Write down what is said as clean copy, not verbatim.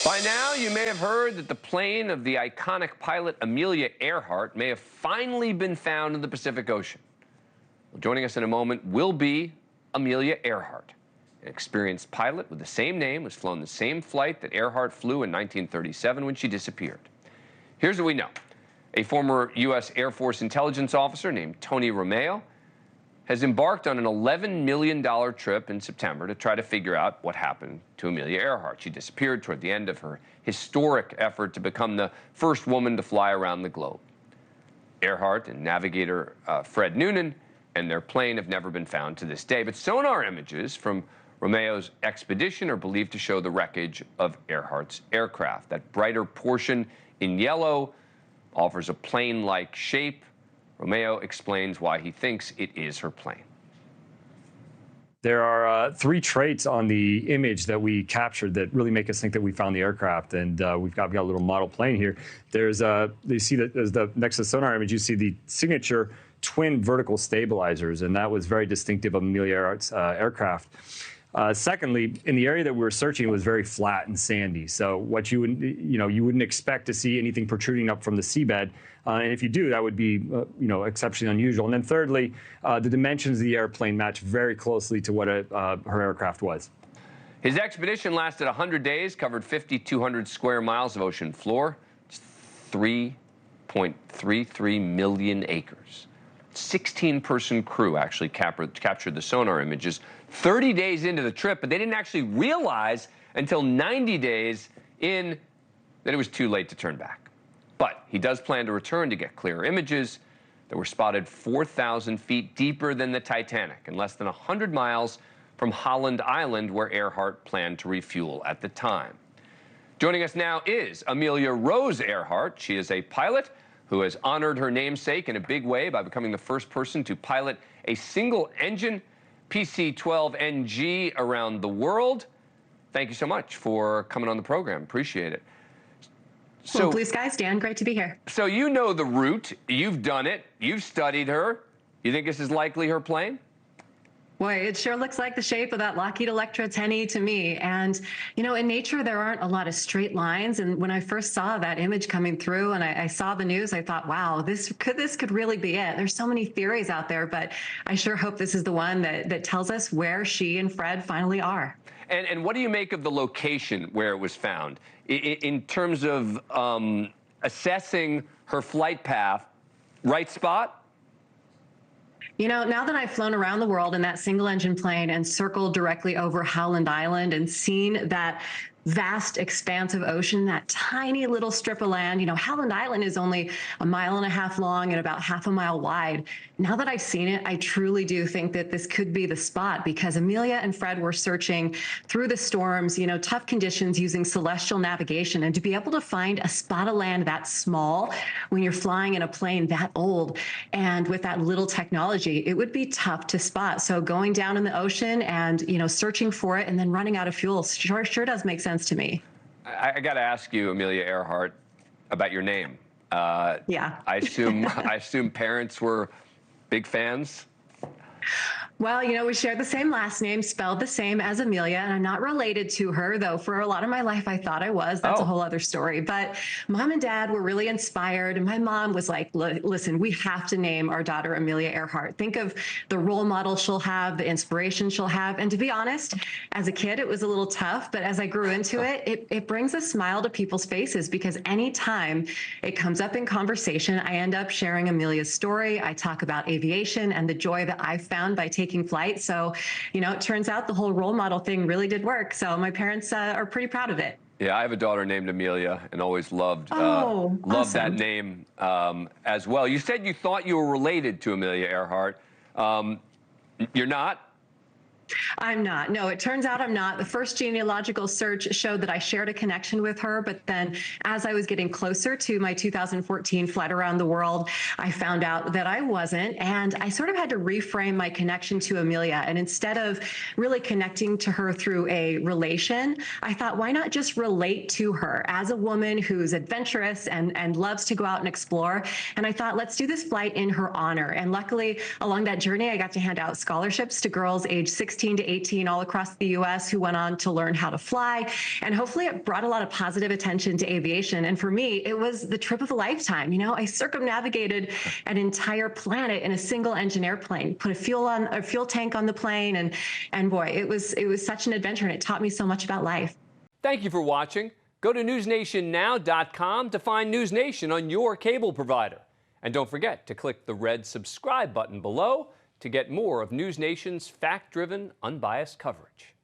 By now, you may have heard that the plane of the iconic pilot Amelia Earhart may have finally been found in the Pacific Ocean. Well, joining us in a moment will be Amelia Earhart, an experienced pilot with the same name, who's flown the same flight that Earhart flew in 1937 when she disappeared. Here's what we know. A former U.S. Air Force intelligence officer named Tony Romeo has embarked on an $11 million trip in September to try to figure out what happened to Amelia Earhart. She disappeared toward the end of her historic effort to become the first woman to fly around the globe. Earhart and navigator Fred Noonan and their plane have never been found to this day, but sonar images from Romeo's expedition are believed to show the wreckage of Earhart's aircraft. That brighter portion in yellow offers a plane-like shape. Romeo explains why he thinks it is her plane. There are three traits on the image that we captured that really make us think that we found the aircraft, and we've got a little model plane here. There's you see that as the next to the sonar image, you see the signature twin vertical stabilizers, and that was very distinctive of Amelia Earhart's aircraft. Secondly, in the area that we were searching, it was very flat and sandy. So what you wouldn't expect to see anything protruding up from the seabed, and if you do, that would be exceptionally unusual. And then thirdly, the dimensions of the airplane match very closely to what her aircraft was. His expedition lasted 100 days, covered 5,200 square miles of ocean floor. It's 3.33 million acres. 16-person crew actually captured the sonar images 30 days into the trip, but they didn't actually realize until 90 days in that it was too late to turn back. But he does plan to return to get clearer images that were spotted 4,000 feet deeper than the Titanic and less than 100 miles from Holland Island, where Earhart planned to refuel at the time. Joining us now is Amelia Rose Earhart. She is a pilot who has honored her namesake in a big way by becoming the first person to pilot a single-engine PC-12NG around the world. Thank you so much for coming on the program. Appreciate it. Well, blue skies, Dan. Great to be here. So you know the route. You've done it. You've studied her. You think this is likely her plane? Boy, it sure looks like the shape of that Lockheed Electra 10E to me. And, in nature, there aren't a lot of straight lines. And when I first saw that image coming through and I saw the news, I thought, wow, this could really be it. There's so many theories out there, but I sure hope this is the one that tells us where she and Fred finally are. And what do you make of the location where it was found? In terms of assessing her flight path, right spot? Now that I've flown around the world in that single engine plane and circled directly over Holland Island and seen that vast expanse of ocean, that tiny little strip of land, Holland Island is only 1.5 miles long and about half a mile wide. Now that I've seen it, I truly do think that this could be the spot, because Amelia and Fred were searching through the storms, tough conditions, using celestial navigation, and to be able to find a spot of land that small when you're flying in a plane that old and with that little technology, it would be tough to spot. So going down in the ocean and, searching for it and then running out of fuel sure does make sense to me. I got to ask you, Amelia Earhart, about your name. Yeah. I assume parents were big fans. Well, we share the same last name, spelled the same as Amelia, and I'm not related to her, though for a lot of my life I thought I was. That's a whole other story. But Mom and Dad were really inspired, and my mom was like, listen, we have to name our daughter Amelia Earhart. Think of the role model she'll have, the inspiration she'll have. And to be honest, as a kid, it was a little tough, but as I grew into it, it brings a smile to people's faces, because anytime it comes up in conversation, I end up sharing Amelia's story. I talk about aviation and the joy that I found by taking flight. So, it turns out the whole role model thing really did work. So my parents are pretty proud of it. Yeah, I have a daughter named Amelia and always loved awesome. that name as well. You said you thought you were related to Amelia Earhart. You're not? I'm not. No, it turns out I'm not. The first genealogical search showed that I shared a connection with her, but then as I was getting closer to my 2014 flight around the world, I found out that I wasn't, and I sort of had to reframe my connection to Amelia. And instead of really connecting to her through a relation, I thought, why not just relate to her as a woman who's adventurous and loves to go out and explore? And I thought, let's do this flight in her honor. And luckily, along that journey, I got to hand out scholarships to girls age 16 16 to 18 all across the U.S. who went on to learn how to fly. And hopefully it brought a lot of positive attention to aviation. And for me, it was the trip of a lifetime. You know, I circumnavigated an entire planet in a single engine airplane, put a fuel tank on the plane. And boy, it was such an adventure, and it taught me so much about life. Thank you for watching. Go to newsnationnow.com to find NewsNation on your cable provider. And don't forget to click the red subscribe button below to get more of NewsNation's fact-driven, unbiased coverage.